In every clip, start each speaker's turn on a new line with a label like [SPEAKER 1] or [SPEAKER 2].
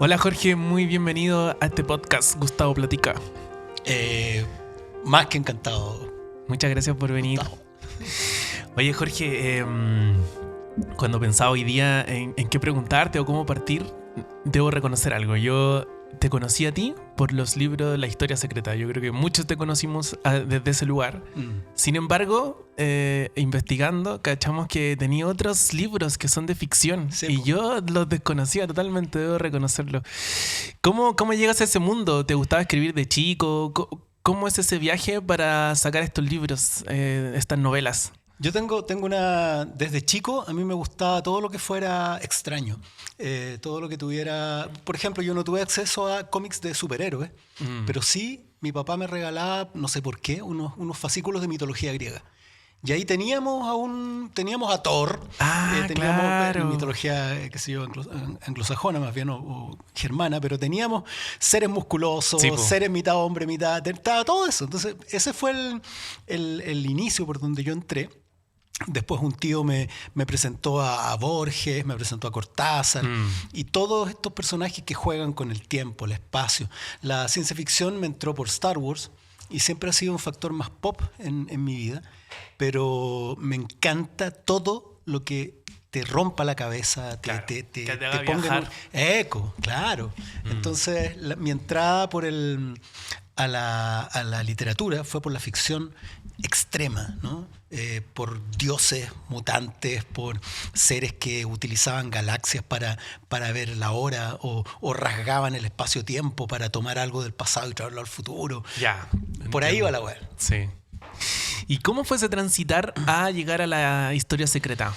[SPEAKER 1] Hola Jorge, muy bienvenido a este podcast Gustavo Platica.
[SPEAKER 2] Más que encantado,
[SPEAKER 1] Muchas gracias por venir.
[SPEAKER 2] Gustavo.
[SPEAKER 1] Oye Jorge, cuando pensaba hoy día en qué preguntarte o cómo partir, debo reconocer algo. Yo te conocí a ti por los libros de La Historia Secreta. Yo creo que muchos te conocimos desde ese lugar. Sin embargo, investigando, cachamos que tenía otros libros que son de ficción.
[SPEAKER 2] Sí,
[SPEAKER 1] y
[SPEAKER 2] po.
[SPEAKER 1] yo los desconocía totalmente, debo reconocerlo. ¿Cómo llegas a ese mundo? ¿Te gustaba escribir de chico? ¿Cómo es ese viaje para sacar estos libros, estas novelas?
[SPEAKER 2] Yo tengo una... Desde chico a mí me gustaba todo lo que fuera extraño. Todo lo que tuviera... Por ejemplo, yo no tuve acceso a cómics de superhéroes, pero sí mi papá me regalaba, no sé por qué, unos fascículos de mitología griega. Y ahí teníamos a Thor, teníamos
[SPEAKER 1] Claro.
[SPEAKER 2] mitología, qué sé yo, anglosajona más bien, o germana, pero teníamos seres musculosos,
[SPEAKER 1] Sí, po.
[SPEAKER 2] seres mitad hombre, estaba todo eso. Entonces, ese fue el inicio por donde yo entré. Después un tío me presentó a Borges, me presentó a Cortázar y todos estos personajes que juegan con el tiempo, el espacio. La ciencia ficción me entró por Star Wars y siempre ha sido un factor más pop en mi vida, pero me encanta todo lo que te rompa la cabeza,
[SPEAKER 1] Claro,
[SPEAKER 2] te
[SPEAKER 1] que te haga
[SPEAKER 2] ponga
[SPEAKER 1] viajar.
[SPEAKER 2] eco, claro. Entonces, mi entrada a la literatura fue por la ficción extrema, ¿no? Por dioses mutantes, por seres que utilizaban galaxias para ver la hora o rasgaban el espacio-tiempo para tomar algo del pasado y traerlo al futuro.
[SPEAKER 1] Ya.
[SPEAKER 2] Por ahí
[SPEAKER 1] entiendo.
[SPEAKER 2] va la web.
[SPEAKER 1] Sí. ¿Y cómo fue ese transitar a llegar a La Historia Secreta?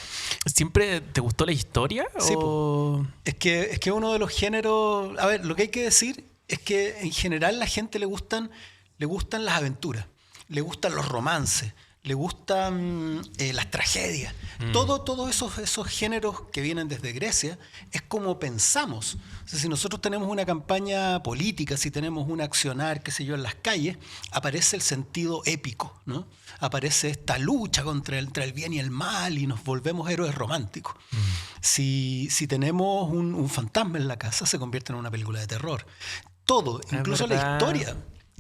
[SPEAKER 1] ¿Siempre te gustó la historia?
[SPEAKER 2] Sí,
[SPEAKER 1] o...
[SPEAKER 2] Es que uno de los géneros... A ver, lo que hay que decir es que en general a la gente le gustan las aventuras, le gustan los romances, le gustan las tragedias. Todos esos géneros que vienen desde Grecia es como pensamos. O sea, si nosotros tenemos una campaña política, si tenemos un accionar, qué sé yo, en las calles, aparece el sentido épico, ¿no? Aparece esta lucha contra el bien y el mal y nos volvemos héroes románticos. Si tenemos un fantasma en la casa, se convierte en una película de terror. Todo, incluso la
[SPEAKER 1] verdad.
[SPEAKER 2] historia.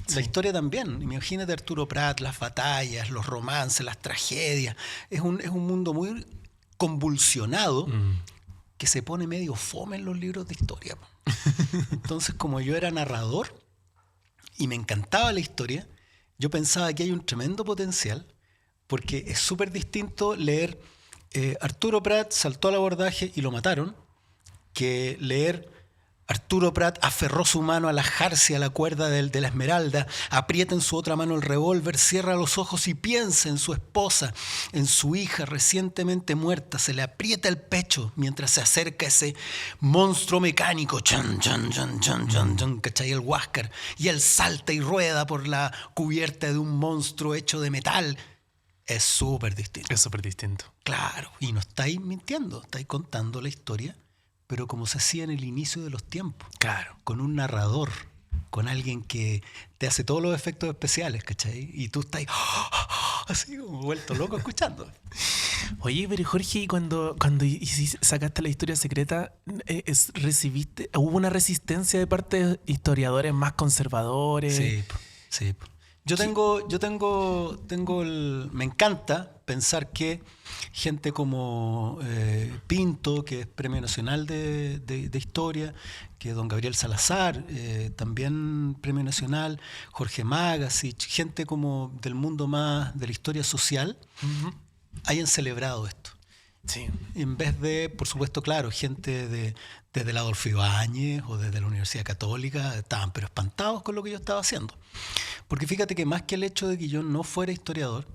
[SPEAKER 1] Sí.
[SPEAKER 2] La historia también. Imagínate Arturo Prat, las batallas, los romances, las tragedias. Es un mundo muy convulsionado que se pone medio fome en los libros de historia. Entonces, como yo era narrador y me encantaba la historia, yo pensaba que hay un tremendo potencial porque es súper distinto leer Arturo Prat saltó al abordaje y lo mataron que leer Arturo Prat aferró su mano a la jarcia, a la cuerda de la esmeralda, aprieta en su otra mano el revólver, cierra los ojos y piensa en su esposa, en su hija recientemente muerta, se le aprieta el pecho mientras se acerca ese monstruo mecánico, chan, chan, chan, chan, chan, chan, ¿cachai? El Huáscar, y él salta y rueda por la cubierta de un monstruo hecho de metal. Es súper distinto.
[SPEAKER 1] Es súper distinto.
[SPEAKER 2] Claro, y no estáis mintiendo, estáis contando la historia, pero como se hacía en el inicio de los tiempos,
[SPEAKER 1] Claro.
[SPEAKER 2] con un narrador, con alguien que te hace todos los efectos especiales, ¿cachai? Y tú estás así como vuelto loco escuchando.
[SPEAKER 1] Oye, pero Jorge, ¿y cuando sacaste La Historia Secreta, hubo una resistencia de parte de historiadores más conservadores?
[SPEAKER 2] Sí, po, sí. Po. Me encanta pensar que gente como Pinto, que es Premio Nacional de Historia, que don Gabriel Salazar, también Premio Nacional, Jorge Magasich, gente como del mundo más de la historia social, hayan celebrado esto.
[SPEAKER 1] Sí.
[SPEAKER 2] En vez de, por supuesto, claro, gente desde la Adolfo Ibáñez o desde la Universidad Católica estaban pero espantados con lo que yo estaba haciendo. Porque fíjate que más que el hecho de que yo no fuera historiador,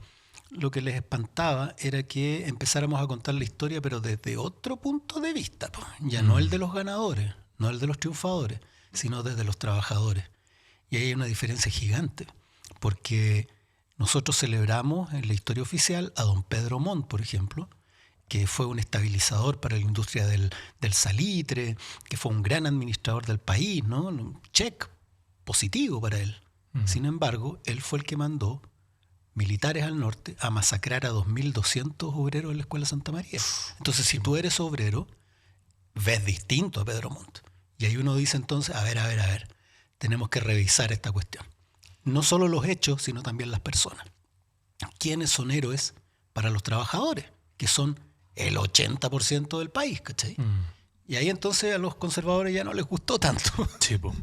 [SPEAKER 2] lo que les espantaba era que empezáramos a contar la historia pero desde otro punto de vista, po. Ya no el de los ganadores, no el de los triunfadores, sino desde los trabajadores. Y ahí hay una diferencia gigante, porque nosotros celebramos en la historia oficial a don Pedro Montt, por ejemplo, que fue un estabilizador para la industria del salitre, que fue un gran administrador del país, ¿no? Un check positivo para él. Sin embargo, él fue el que mandó militares al norte a masacrar a 2.200 obreros en la Escuela Santa María. Entonces, si tú eres obrero, ves distinto a Pedro Montt. Y ahí uno dice entonces, a ver, tenemos que revisar esta cuestión. No solo los hechos, sino también las personas. ¿Quiénes son héroes para los trabajadores? Que son el 80% del país, ¿cachai? Y ahí entonces a los conservadores ya no les gustó tanto.
[SPEAKER 1] Sí, po.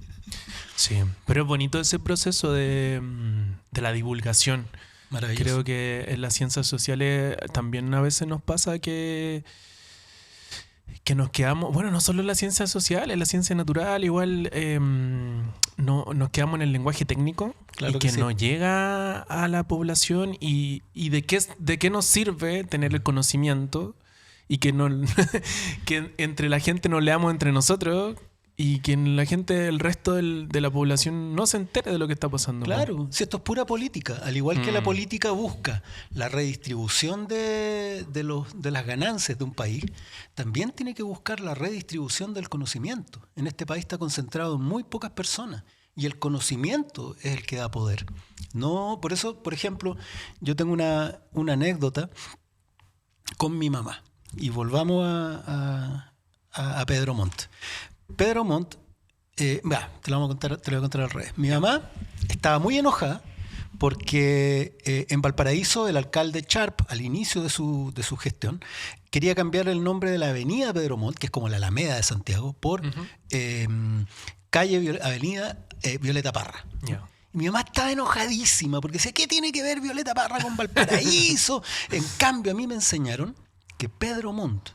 [SPEAKER 1] Sí, pero es bonito ese proceso de la divulgación.
[SPEAKER 2] Maravilloso.
[SPEAKER 1] Creo que en las ciencias sociales también a veces nos pasa que nos quedamos, bueno, no solo en las ciencias sociales, en la ciencia natural, igual no, nos quedamos en el lenguaje técnico,
[SPEAKER 2] Claro
[SPEAKER 1] y que
[SPEAKER 2] sí.
[SPEAKER 1] no llega a la población y de qué nos sirve tener el conocimiento y que, no, que entre la gente nos leamos entre nosotros y que la gente, el resto de la población no se entere de lo que está pasando.
[SPEAKER 2] Claro, si esto es pura política, al igual que la política busca la redistribución de las ganancias de un país, también tiene que buscar la redistribución del conocimiento. En este país está concentrado en muy pocas personas y el conocimiento es el que da poder. No, por eso, por ejemplo, yo tengo una anécdota con mi mamá y volvamos a Pedro Montt. Pedro Montt, te lo voy a contar al revés. Mi mamá estaba muy enojada porque en Valparaíso el alcalde Sharp, al inicio de su gestión, quería cambiar el nombre de la avenida Pedro Montt, que es como la Alameda de Santiago, por avenida Violeta Parra.
[SPEAKER 1] Yeah.
[SPEAKER 2] Y mi mamá estaba enojadísima porque decía, ¿qué tiene que ver Violeta Parra con Valparaíso? En cambio, a mí me enseñaron que Pedro Montt,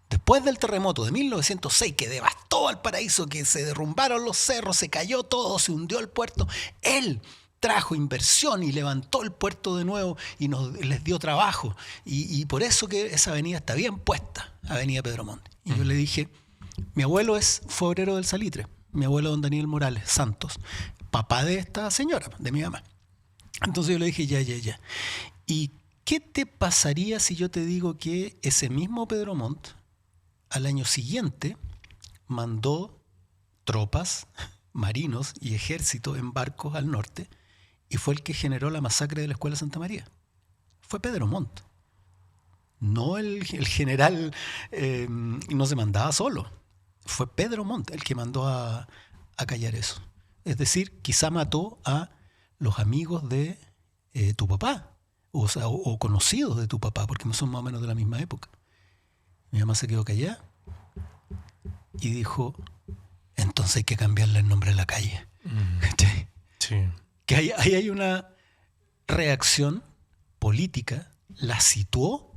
[SPEAKER 2] después del terremoto de 1906 que devastó Valparaíso, que se derrumbaron los cerros, se cayó todo, se hundió el puerto, él trajo inversión y levantó el puerto de nuevo y les dio trabajo. Y por eso que esa avenida está bien puesta, Avenida Pedro Montt. Y yo le dije, mi abuelo fue obrero del Salitre, mi abuelo don Daniel Morales Santos, papá de esta señora, de mi mamá. Entonces yo le dije, ya. ¿Y qué te pasaría si yo te digo que ese mismo Pedro Montt al año siguiente mandó tropas, marinos y ejército en barcos al norte y fue el que generó la masacre de la Escuela Santa María? Fue Pedro Montt. No el general, no se mandaba solo. Fue Pedro Montt el que mandó a callar eso. Es decir, quizá mató a los amigos de tu papá, o conocidos de tu papá, porque no son más o menos de la misma época. Mi mamá se quedó callada y dijo, entonces hay que cambiarle el nombre a la calle.
[SPEAKER 1] Sí.
[SPEAKER 2] Que ahí hay una reacción política, la situó,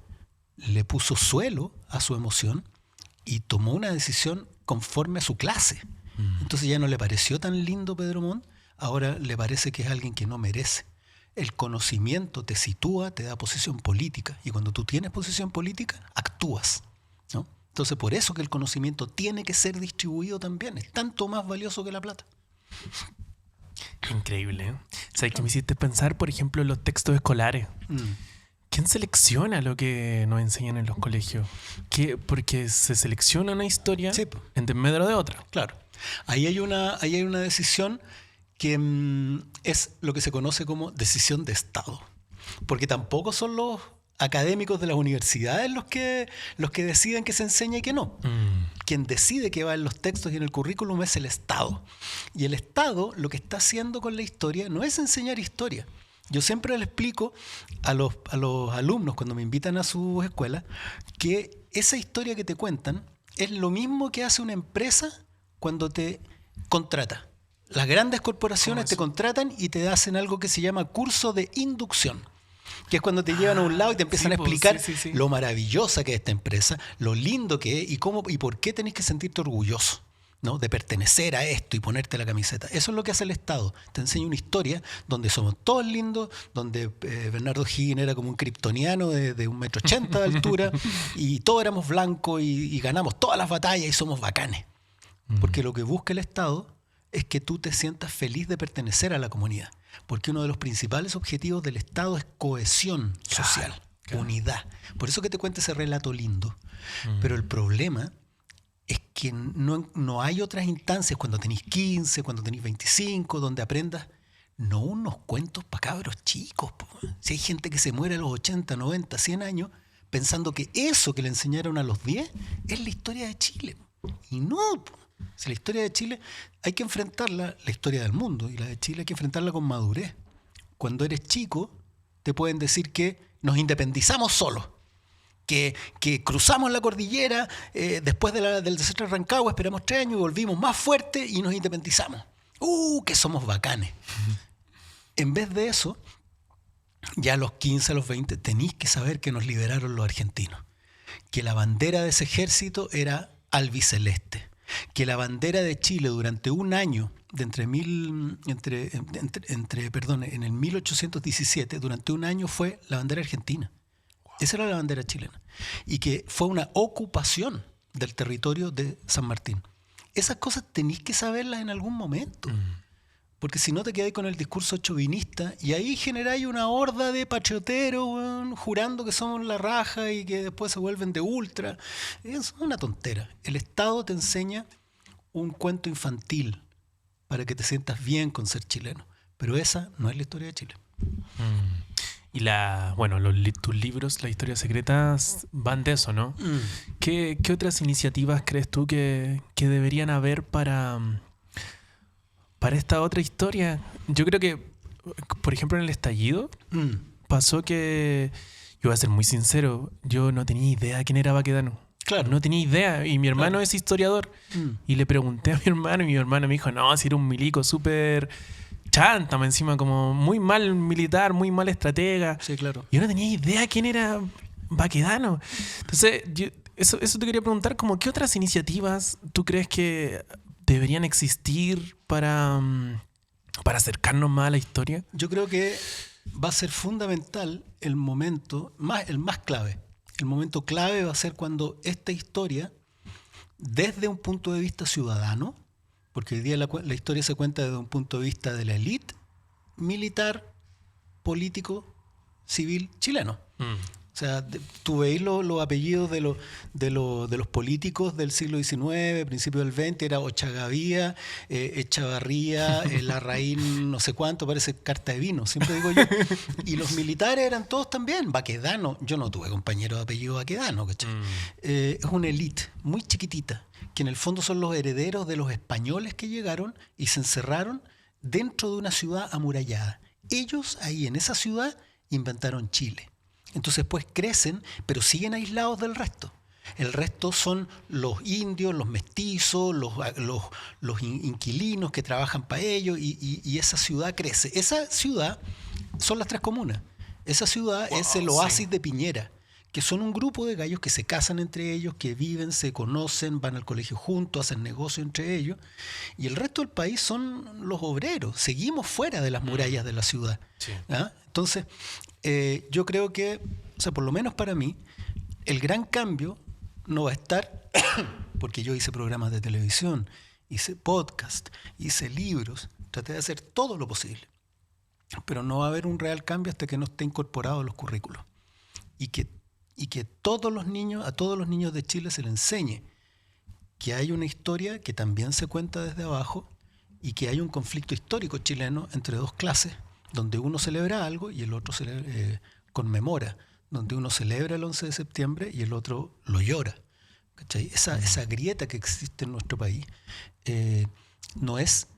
[SPEAKER 2] le puso suelo a su emoción y tomó una decisión conforme a su clase. Entonces ya no le pareció tan lindo Pedro Montt, ahora le parece que es alguien que no merece. El conocimiento te sitúa, te da posición política, y cuando tú tienes posición política, actúas, ¿no? Entonces por eso que el conocimiento tiene que ser distribuido también, es tanto más valioso que la plata.
[SPEAKER 1] Increíble, ¿eh? ¿Sabes qué me hiciste pensar, por ejemplo, en los textos escolares? ¿Quién selecciona lo que nos enseñan en los colegios? Porque se selecciona una historia,
[SPEAKER 2] Sí,
[SPEAKER 1] en desmedro de otra.
[SPEAKER 2] Claro. Ahí hay una decisión que es lo que se conoce como decisión de Estado. Porque tampoco son los académicos de las universidades los que deciden que se enseña y que no. Quien decide qué va en los textos y en el currículum es el Estado. Y el Estado lo que está haciendo con la historia no es enseñar historia. Yo siempre le explico a los alumnos cuando me invitan a sus escuelas que esa historia que te cuentan es lo mismo que hace una empresa cuando te contrata. Las grandes corporaciones te contratan y te hacen algo que se llama curso de inducción, que es cuando te llevan a un lado y te empiezan a explicar lo maravillosa que es esta empresa, lo lindo que es y cómo y por qué tenés que sentirte orgulloso, ¿no? De pertenecer a esto y ponerte la camiseta. Eso es lo que hace el Estado. Te enseña una historia donde somos todos lindos, donde Bernardo Higgins era como un kryptoniano de 1,80 m de altura y todos éramos blancos y ganamos todas las batallas y somos bacanes. Porque lo que busca el Estado es que tú te sientas feliz de pertenecer a la comunidad. Porque uno de los principales objetivos del Estado es cohesión social, unidad. Por eso que te cuento ese relato lindo. Pero el problema es que no hay otras instancias cuando tenés 15, cuando tenés 25, donde aprendas, no unos cuentos para cabros chicos. Si hay gente que se muere a los 80, 90, 100 años pensando que eso que le enseñaron a los 10 es la historia de Chile. Y no, si la historia de Chile hay que enfrentarla, la historia del mundo y la de Chile hay que enfrentarla con madurez. Cuando eres chico te pueden decir que nos independizamos solos, que cruzamos la cordillera después del desastre de Rancagua, esperamos 3 años y volvimos más fuertes y nos independizamos. Que somos bacanes. En vez de eso, ya a los 15, a los 20, tenéis que saber que nos liberaron los argentinos, que la bandera de ese ejército era albiceleste, que la bandera de Chile durante un año, en el 1817, durante un año fue la bandera argentina. Esa era la bandera chilena. Y que fue una ocupación del territorio de San Martín. Esas cosas tenéis que saberlas en algún momento. Porque si no te quedáis con el discurso chauvinista y ahí generáis una horda de patrioteros, bueno, jurando que somos la raja y que después se vuelven de ultra. Es una tontera. El Estado te enseña un cuento infantil para que te sientas bien con ser chileno. Pero esa no es la historia de Chile.
[SPEAKER 1] Y tus libros, las historias secretas, van de eso, ¿no? ¿Qué otras iniciativas crees tú que deberían haber para esta otra historia? Yo creo que, por ejemplo, en el estallido pasó que, yo voy a ser muy sincero, yo no tenía idea quién era Baquedano.
[SPEAKER 2] Claro.
[SPEAKER 1] No tenía idea. Y mi hermano es historiador. Y le pregunté a mi hermano y mi hermano me dijo, no, si era un milico súper chanta, encima como muy mal militar, muy mal estratega.
[SPEAKER 2] Sí, claro.
[SPEAKER 1] Yo no tenía idea quién era Baquedano. Entonces, eso te quería preguntar, como, ¿qué otras iniciativas tú crees que deberían existir para acercarnos más a la historia?
[SPEAKER 2] Yo creo que va a ser fundamental el momento, el más clave. El momento clave va a ser cuando esta historia, desde un punto de vista ciudadano, porque hoy día la historia se cuenta desde un punto de vista de la élite militar, político, civil chileno. O sea, tú veis los apellidos de los políticos del siglo XIX, principio del XX, era Ochagavía, Echavarría, Larraín, no sé cuánto, parece carta de vino, siempre digo yo. Y los militares eran todos también, Baquedano. Yo no tuve compañero de apellido Baquedano, ¿cachai? Es una élite muy chiquitita, que en el fondo son los herederos de los españoles que llegaron y se encerraron dentro de una ciudad amurallada. Ellos ahí en esa ciudad inventaron Chile. Entonces pues crecen, pero siguen aislados del resto. El resto son los indios, los mestizos, los inquilinos que trabajan para ellos y esa ciudad crece. Esa ciudad son las 3 comunas. Esa ciudad es el oasis de Piñera, que son un grupo de gallos que se casan entre ellos, que viven, se conocen, van al colegio juntos, hacen negocio entre ellos. Y el resto del país son los obreros. Seguimos fuera de las murallas de la ciudad.
[SPEAKER 1] Sí.
[SPEAKER 2] ¿Ah? Entonces, yo creo que, o sea, por lo menos para mí, el gran cambio no va a estar, porque yo hice programas de televisión, hice podcast, hice libros, traté de hacer todo lo posible. Pero no va a haber un real cambio hasta que no esté incorporado a los currículos. Y que a todos los niños de Chile se les enseñe que hay una historia que también se cuenta desde abajo y que hay un conflicto histórico chileno entre 2 clases, donde uno celebra algo y el otro conmemora, donde uno celebra el 11 de septiembre y el otro lo llora. ¿Cachai? Esa grieta que existe en nuestro país no es,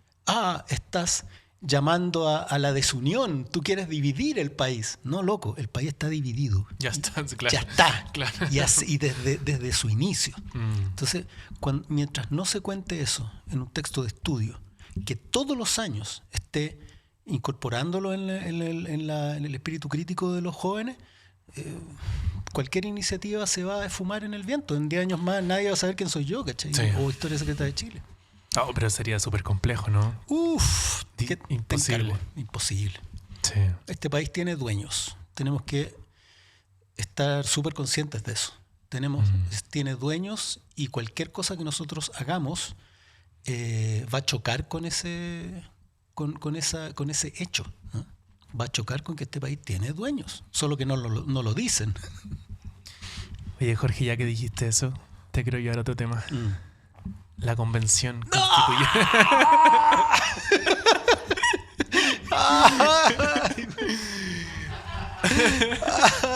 [SPEAKER 2] estás llamando a la desunión, tú quieres dividir el país. No, loco, el país está dividido.
[SPEAKER 1] Ya está, claro.
[SPEAKER 2] Ya está.
[SPEAKER 1] Claro.
[SPEAKER 2] Y desde su inicio. Entonces, mientras no se cuente eso en un texto de estudio, que todos los años esté incorporándolo en el espíritu crítico de los jóvenes, cualquier iniciativa se va a esfumar en el viento. En 10 años más nadie va a saber quién soy yo, ¿cachai?
[SPEAKER 1] Sí.
[SPEAKER 2] O Historia Secreta de Chile.
[SPEAKER 1] Oh, pero sería súper complejo, ¿no?
[SPEAKER 2] Imposible. Imposible.
[SPEAKER 1] Sí.
[SPEAKER 2] Este país tiene dueños. Tenemos que estar súper conscientes de eso. Tiene dueños y cualquier cosa que nosotros hagamos va a chocar con ese hecho, ¿no? Va a chocar con que este país tiene dueños, solo que no lo dicen.
[SPEAKER 1] Oye, Jorge, ya que dijiste eso, te quiero llevar a otro tema. La convención constituyente.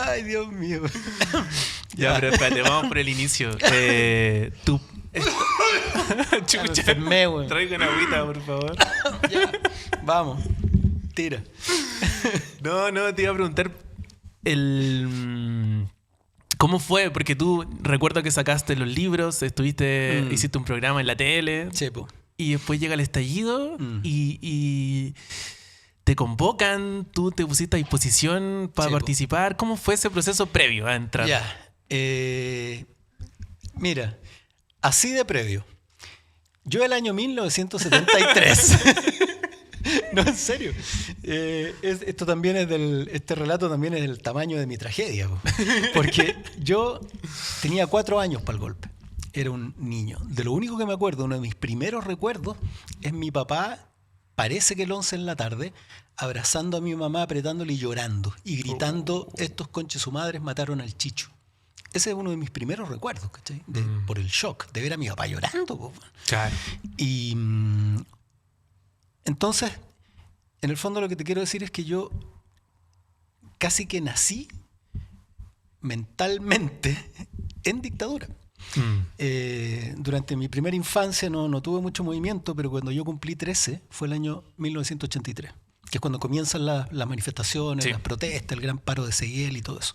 [SPEAKER 2] Ay, Dios mío.
[SPEAKER 1] Ya, pero espérate, vamos por el inicio. Chucha.
[SPEAKER 2] Enfermé, weón.
[SPEAKER 1] Traiga una agüita, por favor.
[SPEAKER 2] Ya, vamos, tira.
[SPEAKER 1] No, te iba a preguntar ¿cómo fue? Porque tú recuerdo que sacaste los libros, hiciste un programa en la tele.
[SPEAKER 2] Sí, po.
[SPEAKER 1] Y después llega el estallido y te convocan, tú te pusiste a disposición para participar. ¿Cómo fue ese proceso previo a entrar?
[SPEAKER 2] Ya. Mira, así de previo. Yo el año 1973. No, en serio. Esto también es este relato también es del tamaño de mi tragedia. Porque yo tenía 4 años para el golpe. Era un niño. De lo único que me acuerdo, uno de mis primeros recuerdos, es mi papá, parece que el 11 en la tarde, abrazando a mi mamá, apretándole y llorando. Y gritando, estos conches su madres mataron al Chicho. Ese es uno de mis primeros recuerdos, ¿cachai? Por el shock de ver a mi papá llorando. Po.
[SPEAKER 1] Claro.
[SPEAKER 2] Y entonces, en el fondo lo que te quiero decir es que yo casi que nací mentalmente en dictadura. Durante mi primera infancia no tuve mucho movimiento, pero cuando yo cumplí 13 fue el año 1983, que es cuando comienzan las manifestaciones, las protestas, el gran paro de Seguel y todo eso,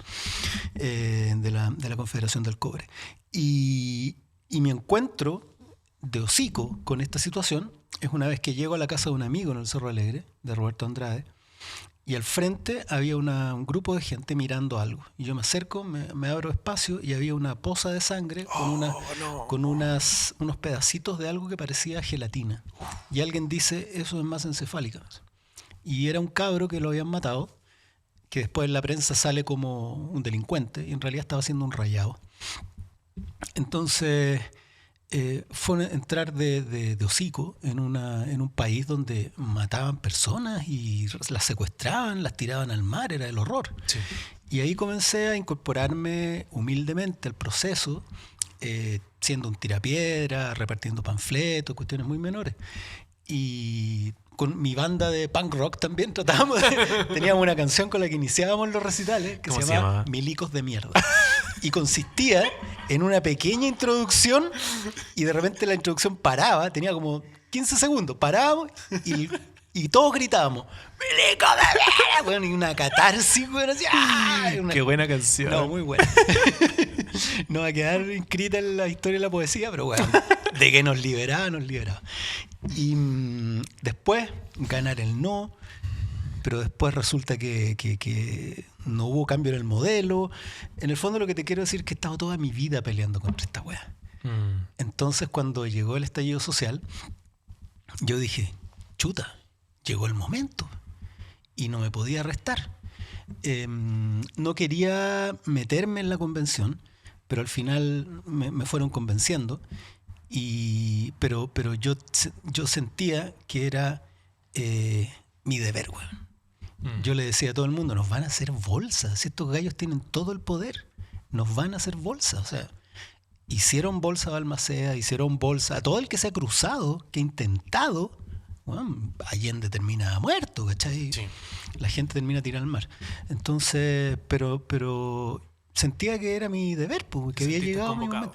[SPEAKER 2] de la Confederación del Cobre. Y mi encuentro de hocico con esta situación es una vez que llego a la casa de un amigo en el Cerro Alegre, de Roberto Andrade, y al frente había un grupo de gente mirando algo. Y yo me acerco, me abro espacio y había una poza de sangre con unos pedacitos de algo que parecía gelatina. Y alguien dice, eso es masa encefálica. Y era un cabro que lo habían matado, que después en la prensa sale como un delincuente y en realidad estaba haciendo un rayado. Entonces fue entrar de hocico en un país donde mataban personas y las secuestraban, las tiraban al mar, era el horror. Sí. Y ahí comencé a incorporarme humildemente al proceso, siendo un tirapiedra, repartiendo panfletos, cuestiones muy menores. Y con mi banda de punk rock también teníamos una canción con la que iniciábamos los recitales que se llamaba Milicos de Mierda. Y consistía en una pequeña introducción y de repente la introducción paraba, tenía como 15 segundos, parábamos y todos gritábamos ¡Milicos de Mierda! Bueno, y una catarsis, bueno, así,
[SPEAKER 1] Qué buena canción.
[SPEAKER 2] No, muy buena. No va a quedar inscrita en la historia de la poesía, pero bueno, de que nos liberaba. Y después ganar el no, pero después resulta que no hubo cambio en el modelo. En el fondo lo que te quiero decir es que he estado toda mi vida peleando contra esta weá. Entonces cuando llegó el estallido social, yo dije, chuta, llegó el momento y no me podía restar. No quería meterme en la convención, pero al final me fueron convenciendo. Pero yo sentía que era mi deber, weón. Yo le decía a todo el mundo, nos van a hacer bolsas. Si estos gallos tienen todo el poder, nos van a hacer bolsas. O sea, hicieron bolsa a Balmaceda, hicieron bolsa a todo el que se ha cruzado, que ha intentado. Bueno, Allende termina muerto, ¿cachai? Sí. La gente termina tirada al mar. Entonces, pero sentía que era mi deber, porque había llegado mi momento.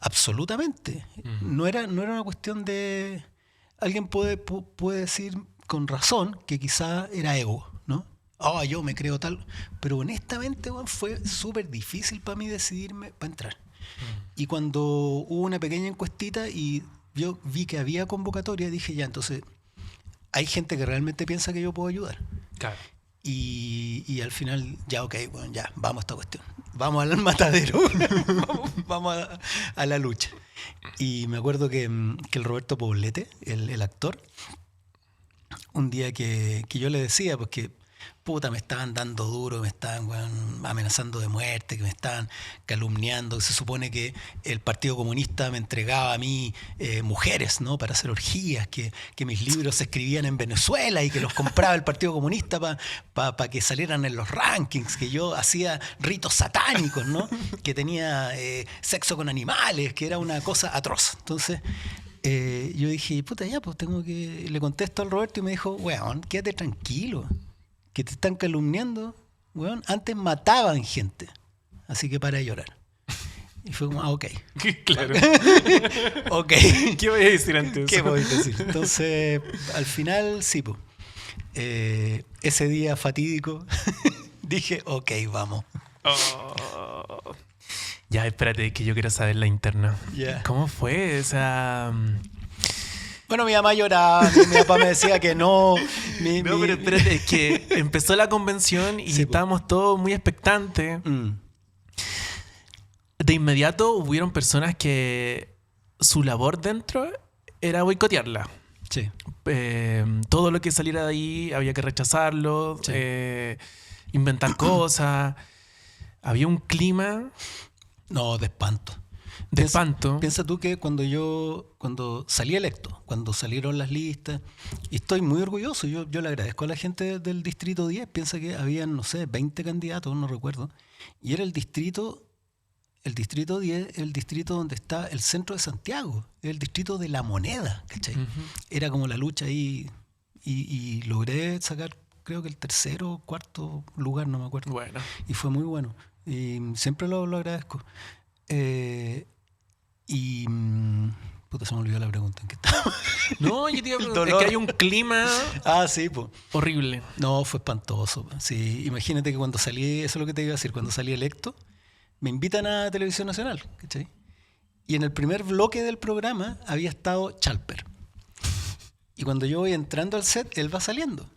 [SPEAKER 2] Absolutamente. No era una cuestión de... Alguien puede decir con razón que quizá era ego, ¿no? Yo me creo tal. Pero honestamente, bueno, fue súper difícil para mí decidirme para entrar. Y cuando hubo una pequeña encuestita y yo vi que había convocatoria, dije ya, entonces hay gente que realmente piensa que yo puedo ayudar. Claro. Y al final, ya, ok, bueno, ya, vamos a esta cuestión. Vamos al matadero. vamos a la lucha. Y me acuerdo que el Roberto Poblete, el actor, un día que yo le decía, porque puta, me estaban dando duro, me estaban amenazando de muerte, que me estaban calumniando, que se supone que el Partido Comunista me entregaba a mí mujeres, ¿no? Para hacer orgías, que mis libros se escribían en Venezuela y que los compraba el Partido Comunista para que salieran en los rankings, que yo hacía ritos satánicos, ¿no? Que tenía sexo con animales, que era una cosa atroz. Entonces yo dije, puta, ya, pues le contesto al Roberto y me dijo, weón, quédate tranquilo, que te están calumniando, weón, antes mataban gente, así que para de llorar. Y fue como, ok.
[SPEAKER 1] Claro.
[SPEAKER 2] Ok.
[SPEAKER 1] ¿Qué voy a decir antes?
[SPEAKER 2] ¿Qué voy a decir? Entonces, al final, sí, pues. Ese día fatídico, dije, ok, vamos.
[SPEAKER 1] Oh. Ya, espérate, que yo quiero saber la interna.
[SPEAKER 2] Yeah.
[SPEAKER 1] ¿Cómo fue? O sea...
[SPEAKER 2] Bueno, mi mamá lloraba, mi papá me decía que no.
[SPEAKER 1] No, pero espérate, es que empezó la convención y
[SPEAKER 2] Sí,
[SPEAKER 1] estábamos todos muy expectantes. De inmediato hubieron personas que su labor dentro era boicotearla.
[SPEAKER 2] Sí.
[SPEAKER 1] Todo lo que saliera de ahí había que rechazarlo,
[SPEAKER 2] Sí.
[SPEAKER 1] inventar cosas. Había un clima
[SPEAKER 2] No, de espanto.
[SPEAKER 1] de espanto.
[SPEAKER 2] Piensa tú que cuando salí electo, cuando salieron las listas, y estoy muy orgulloso, yo le agradezco a la gente del Distrito 10, piensa que habían, no sé, 20 candidatos, no recuerdo, y era el distrito 10, el distrito donde está el centro de Santiago, el distrito de La Moneda, ¿cachai? Era como la lucha ahí, y logré sacar, creo que el tercero o cuarto lugar, no me acuerdo.
[SPEAKER 1] Bueno.
[SPEAKER 2] Y fue muy bueno. Y siempre lo agradezco. Puta, se me olvidó la pregunta en qué estaba.
[SPEAKER 1] No, yo te iba a
[SPEAKER 2] El
[SPEAKER 1] preguntar, es
[SPEAKER 2] dolor.
[SPEAKER 1] que hay un clima
[SPEAKER 2] Sí, pues.
[SPEAKER 1] horrible.
[SPEAKER 2] No, fue espantoso. Sí, imagínate que cuando salí, eso es lo que te iba a decir, cuando salí electo, me invitan a Televisión Nacional, ¿cachai? Y en el primer bloque del programa había estado Chalper. Y cuando yo voy entrando al set, él va saliendo.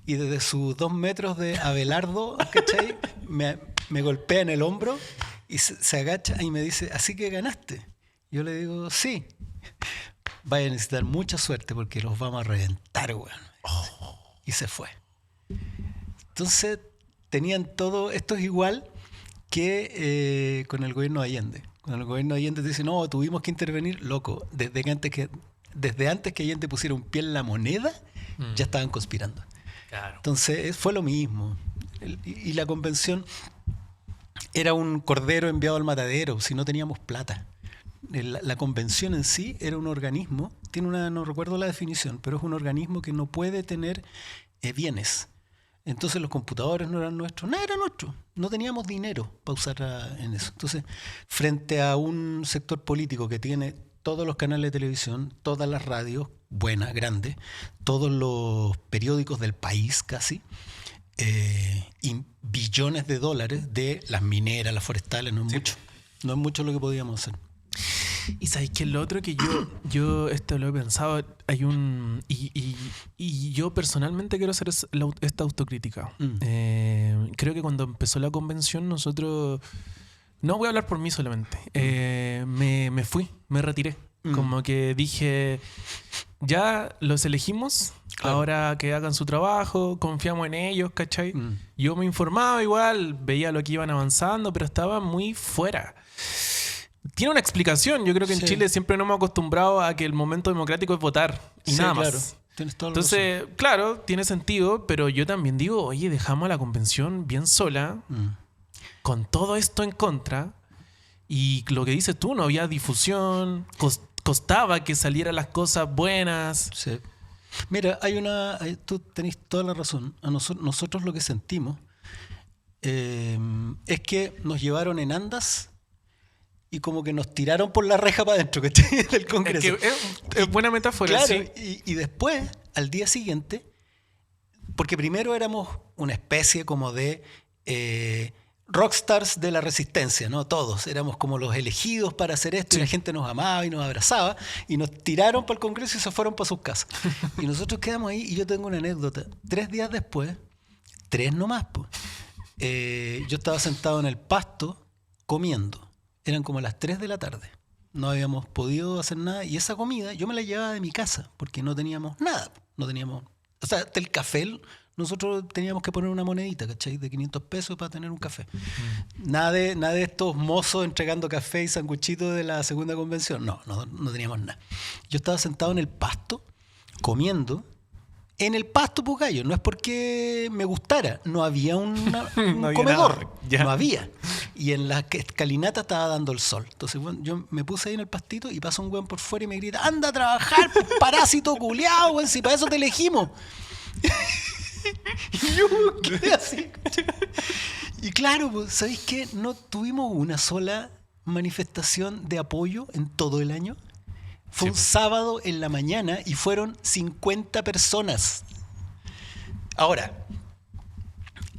[SPEAKER 2] Y desde sus 2 metros de Abelardo, ¿cachai? Me golpea en el hombro y se agacha y me dice, ¿así que ganaste? Yo le digo, sí. Vaya a necesitar mucha suerte porque los vamos a reventar, weón. Y se fue. Entonces, tenían todo, esto es igual que con el gobierno de Allende. Con el gobierno de Allende te dicen, no, tuvimos que intervenir, loco, desde antes que Allende pusiera un pie en la moneda, ya estaban conspirando.
[SPEAKER 1] Claro.
[SPEAKER 2] Entonces, fue lo mismo. Y la convención era un cordero enviado al matadero, si no teníamos plata. La convención en sí era un organismo, no recuerdo la definición, pero es un organismo que no puede tener bienes. Entonces los computadores no eran nuestros, nada era nuestro. No teníamos dinero para usar en eso. Entonces, frente a un sector político que tiene todos los canales de televisión, todas las radios, buenas, grandes, todos los periódicos del país casi, y billones de dólares de las mineras, las forestales, no es mucho. No es mucho lo que podíamos hacer.
[SPEAKER 1] Y sabéis que lo otro que yo esto lo he pensado, hay un... Y yo personalmente quiero hacer esta autocrítica. Creo que cuando empezó la convención nosotros... No voy a hablar por mí solamente. Me fui, me retiré. Como que dije, ya los elegimos, claro. Ahora que hagan su trabajo, confiamos en ellos, ¿cachai? Yo me informaba igual, veía lo que iban avanzando, pero estaba muy fuera. Tiene una explicación. Yo creo que en Chile siempre nos hemos acostumbrado a que el momento democrático es votar y nada más.
[SPEAKER 2] Claro. Tienes toda la
[SPEAKER 1] Entonces,
[SPEAKER 2] razón.
[SPEAKER 1] Claro, tiene sentido, pero yo también digo, oye, dejamos a la convención bien sola, con todo esto en contra, y lo que dices tú, no había difusión, costaba que salieran las cosas buenas.
[SPEAKER 2] Sí. Mira, tú tenés toda la razón. Nosotros lo que sentimos es que nos llevaron en andas y como que nos tiraron por la reja para adentro, ¿cachai? Del Congreso.
[SPEAKER 1] Es buena metáfora.
[SPEAKER 2] Claro,
[SPEAKER 1] sí.
[SPEAKER 2] y después, al día siguiente, porque primero éramos una especie como de rockstars de la resistencia, ¿no? Todos éramos como los elegidos para hacer esto, y la gente nos amaba y nos abrazaba, y nos tiraron para el Congreso y se fueron para sus casas. Y nosotros quedamos ahí, y yo tengo una anécdota. 3 días después, 3 nomás, pues, yo estaba sentado en el pasto comiendo. Eran como las 3 de la tarde. No habíamos podido hacer nada. Y esa comida yo me la llevaba de mi casa porque no teníamos nada. No teníamos... O sea, del café nosotros teníamos que poner una monedita, ¿cachai? De 500 pesos para tener un café. Nada de estos mozos entregando café y sanguchitos de la segunda convención. No teníamos nada. Yo estaba sentado en el pasto comiendo. En el pasto, pues gallo, no es porque me gustara, no había un
[SPEAKER 1] no había
[SPEAKER 2] comedor,
[SPEAKER 1] no
[SPEAKER 2] había. Y en la escalinata estaba dando el sol. Entonces, bueno, yo me puse ahí en el pastito y pasa un weón por fuera y me grita, anda a trabajar, parásito culiao, weón, si para eso te elegimos. Y yo quedé así. Y claro, pues, ¿sabéis qué? No tuvimos una sola manifestación de apoyo en todo el año. Fue
[SPEAKER 1] Sí,
[SPEAKER 2] un
[SPEAKER 1] po.
[SPEAKER 2] sábado en la mañana y fueron 50 personas. Ahora,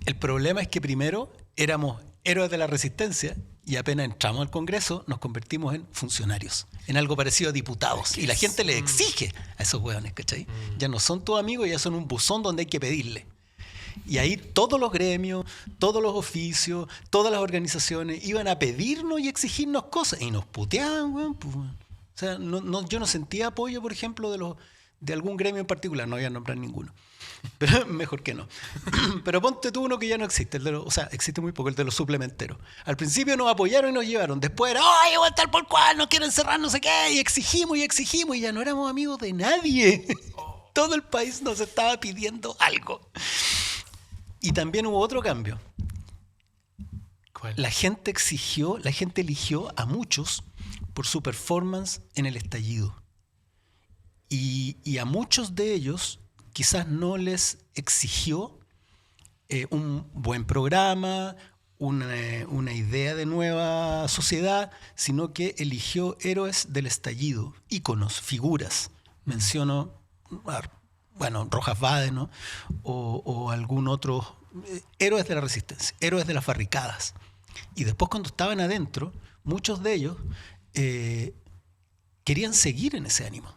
[SPEAKER 2] el problema es que primero éramos héroes de la resistencia y apenas entramos al Congreso nos convertimos en funcionarios, en algo parecido a diputados. Y la gente le exige a esos hueones, ¿cachai? Ya no son tus amigos, ya son un buzón donde hay que pedirle. Y ahí todos los gremios, todos los oficios, todas las organizaciones iban a pedirnos y exigirnos cosas. Y nos puteaban, weón. Pues, weón. O sea, yo no sentía apoyo, por ejemplo, de algún gremio en particular. No voy a nombrar ninguno. Pero mejor que no. Pero ponte tú uno que ya no existe. O sea, existe muy poco, el de los suplementeros. Al principio nos apoyaron y nos llevaron. Después era, ¡ay, igual tal por cual! Nos quieren cerrar no sé qué. Y exigimos y exigimos. Y ya no éramos amigos de nadie. Todo el país nos estaba pidiendo algo. Y también hubo otro cambio.
[SPEAKER 1] ¿Cuál?
[SPEAKER 2] La gente eligió a muchos por su performance en el estallido. Y a muchos de ellos quizás no les exigió un buen programa, una idea de nueva sociedad, sino que eligió héroes del estallido, íconos, figuras. Menciono, bueno, Rojas Vade, ¿no? O algún otro, héroes de la resistencia, héroes de las barricadas. Y después cuando estaban adentro, muchos de ellos querían seguir en ese ánimo.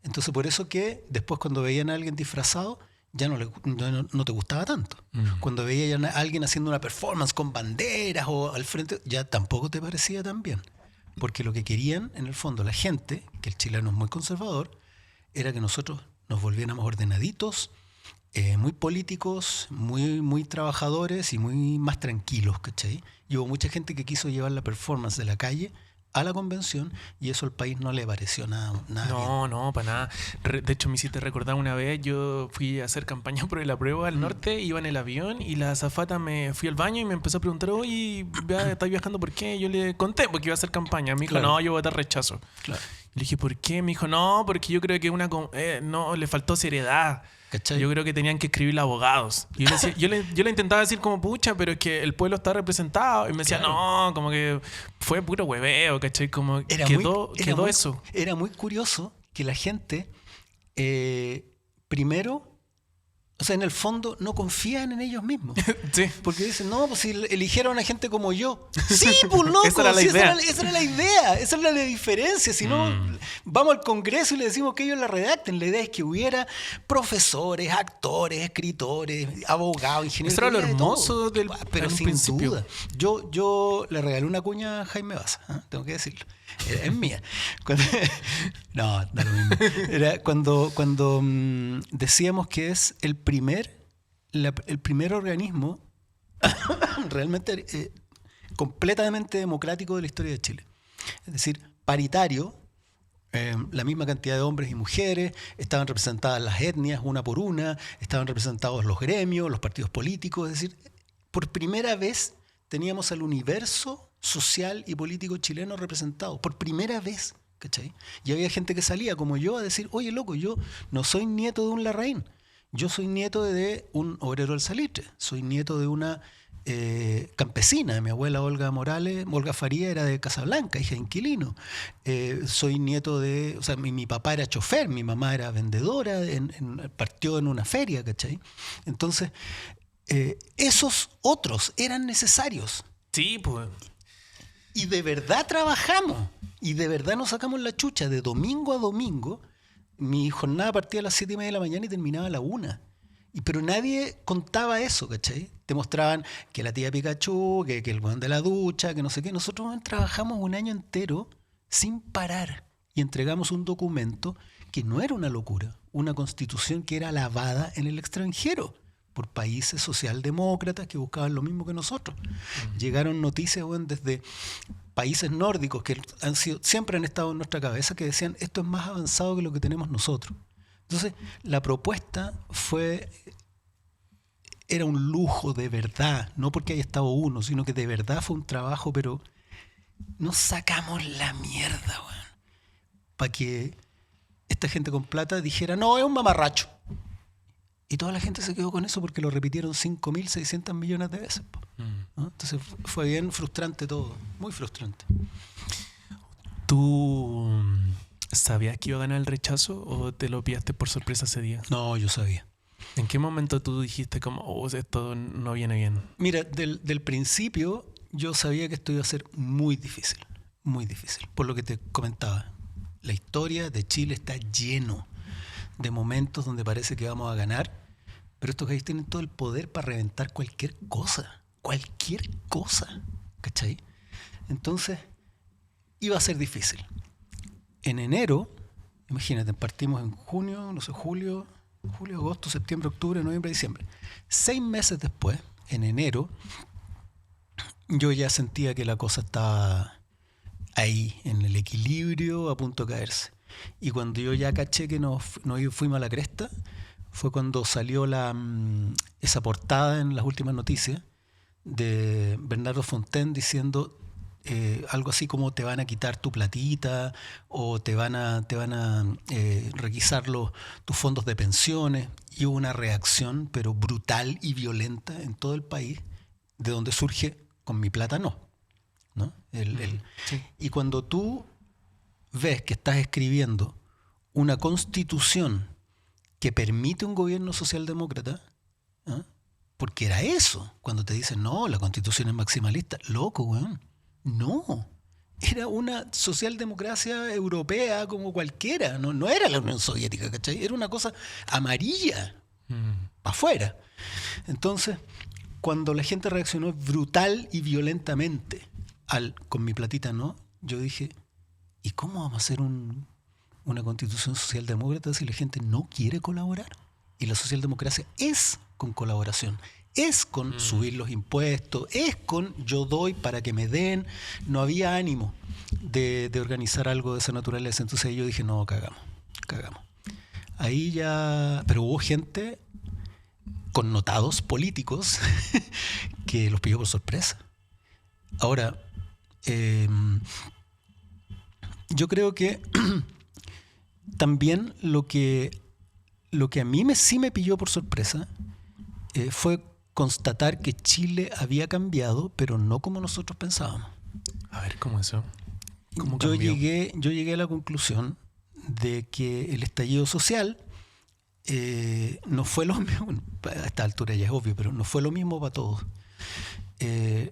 [SPEAKER 2] Entonces por eso que después cuando veían a alguien disfrazado, ya no te gustaba tanto. Cuando veían a alguien haciendo una performance con banderas o al frente, ya tampoco te parecía tan bien. Porque lo que querían, en el fondo, la gente, que el chileno es muy conservador, era que nosotros nos volviéramos ordenaditos, muy políticos, muy trabajadores y muy más tranquilos, ¿cachai? Y hubo mucha gente que quiso llevar la performance de la calle a la convención y eso al país no le pareció nada bien.
[SPEAKER 1] No, para nada. De hecho, me hiciste recordar una vez, yo fui a hacer campaña por el apruebo al norte, iba en el avión y la azafata me fui al baño y me empezó a preguntar, oye, ¿estás viajando por qué? Yo le conté porque iba a hacer campaña. Me dijo,
[SPEAKER 2] Claro.
[SPEAKER 1] no, yo voy a votar rechazo.
[SPEAKER 2] Claro.
[SPEAKER 1] Le dije, ¿por qué? Me dijo, no, porque yo creo que no, le faltó seriedad.
[SPEAKER 2] ¿Cachai?
[SPEAKER 1] Yo creo que tenían que escribirle abogados. Y yo le intentaba decir como, pucha, pero es que el pueblo está representado. Y me decía,
[SPEAKER 2] Claro.
[SPEAKER 1] no, como que fue puro hueveo, ¿cachai? Como quedó eso.
[SPEAKER 2] Era muy curioso que la gente, primero, o sea, en el fondo no confían en ellos mismos.
[SPEAKER 1] Sí.
[SPEAKER 2] Porque dicen, no, pues si eligieron a gente como yo. Sí, pues loco,
[SPEAKER 1] Esa era la
[SPEAKER 2] sí,
[SPEAKER 1] idea.
[SPEAKER 2] esa era la idea, esa era la diferencia. Si no, vamos al Congreso y le decimos que ellos la redacten. La idea es que hubiera profesores, actores, escritores, abogados, ingenieros.
[SPEAKER 1] Eso era lo
[SPEAKER 2] de todo.
[SPEAKER 1] hermoso del
[SPEAKER 2] Pero
[SPEAKER 1] en un
[SPEAKER 2] sin
[SPEAKER 1] principio.
[SPEAKER 2] duda. Yo le regalé una cuña a Jaime Baza, tengo que decirlo. Es mía. No, da lo mismo. Era cuando decíamos que es el primer organismo realmente completamente democrático de la historia de Chile. Es decir, paritario, la misma cantidad de hombres y mujeres, estaban representadas las etnias una por una, estaban representados los gremios, los partidos políticos, es decir, por primera vez teníamos al universo social y político chileno representado, por primera vez, ¿cachai? Y había gente que salía como yo a decir, oye loco, yo no soy nieto de un Larraín, yo soy nieto de un obrero del salitre, soy nieto de una campesina, mi abuela Olga Faría era de Casablanca, hija de inquilino. Soy nieto de, o sea, mi papá era chofer, mi mamá era vendedora, partió en una feria, ¿cachai? Entonces, esos otros eran necesarios.
[SPEAKER 1] Sí, pues.
[SPEAKER 2] Y de verdad trabajamos, y de verdad nos sacamos la chucha de domingo a domingo. Mi jornada partía a las 7:30 de la mañana y terminaba a la 1. Pero nadie contaba eso, ¿cachai? Te mostraban que la tía Pikachu, que el weón de la ducha, que no sé qué. Nosotros trabajamos un año entero sin parar y entregamos un documento que no era una locura, una constitución que era alabada en el extranjero por países socialdemócratas que buscaban lo mismo que nosotros. Llegaron noticias, weón, desde países nórdicos que siempre han estado en nuestra cabeza, que decían, esto es más avanzado que lo que tenemos nosotros. Entonces, la propuesta era un lujo de verdad, no porque haya estado uno, sino que de verdad fue un trabajo, pero nos sacamos la mierda, weón, para que esta gente con plata dijera, no, es un mamarracho. Y toda la gente se quedó con eso porque lo repitieron 5.600 millones de veces. ¿No? Entonces fue bien frustrante todo, muy frustrante.
[SPEAKER 1] ¿Tú sabías que iba a ganar el rechazo o te lo pillaste por sorpresa ese día?
[SPEAKER 2] No, yo sabía.
[SPEAKER 1] ¿En qué momento tú dijiste como, esto no viene bien?
[SPEAKER 2] Mira, del principio yo sabía que esto iba a ser muy difícil, por lo que te comentaba. La historia de Chile está lleno de momentos donde parece que vamos a ganar, pero estos gallos tienen todo el poder para reventar cualquier cosa, ¿cachai? Entonces, iba a ser difícil. En enero, imagínate, partimos en junio, no sé, julio, agosto, septiembre, octubre, noviembre, diciembre. 6 meses después, en enero, yo ya sentía que la cosa estaba ahí, en el equilibrio, a punto de caerse. Y cuando yo ya caché que nos fuimos a la cresta, fue cuando salió esa portada en las últimas noticias de Bernardo Fontaine diciendo algo así como te van a quitar tu platita o te van a requisar tus fondos de pensiones. Y hubo una reacción, pero brutal y violenta en todo el país, de donde surge con mi plata no. Sí. Y cuando tú ves que estás escribiendo una constitución que permite un gobierno socialdemócrata, ¿eh? Porque era eso, cuando te dicen, no, la constitución es maximalista, loco, weón, no, era una socialdemocracia europea como cualquiera, no era la Unión Soviética, ¿cachai? Era una cosa amarilla, para afuera. Entonces, cuando la gente reaccionó brutal y violentamente con mi platita no, yo dije, ¿y cómo vamos a hacer una constitución socialdemócrata si la gente no quiere colaborar? Y la socialdemocracia es con colaboración, es con subir los impuestos, es con yo doy para que me den. No había ánimo de organizar algo de esa naturaleza. Entonces yo dije, no, cagamos. Ahí ya... Pero hubo gente connotados políticos que los pilló por sorpresa. Ahora, yo creo que también lo que a mí sí me pilló por sorpresa fue constatar que Chile había cambiado, pero no como nosotros pensábamos.
[SPEAKER 1] A ver, ¿cómo eso? ¿Cómo
[SPEAKER 2] yo
[SPEAKER 1] cambió?
[SPEAKER 2] llegué a la conclusión de que el estallido social no fue lo mismo, a esta altura ya es obvio, pero no fue lo mismo para todos.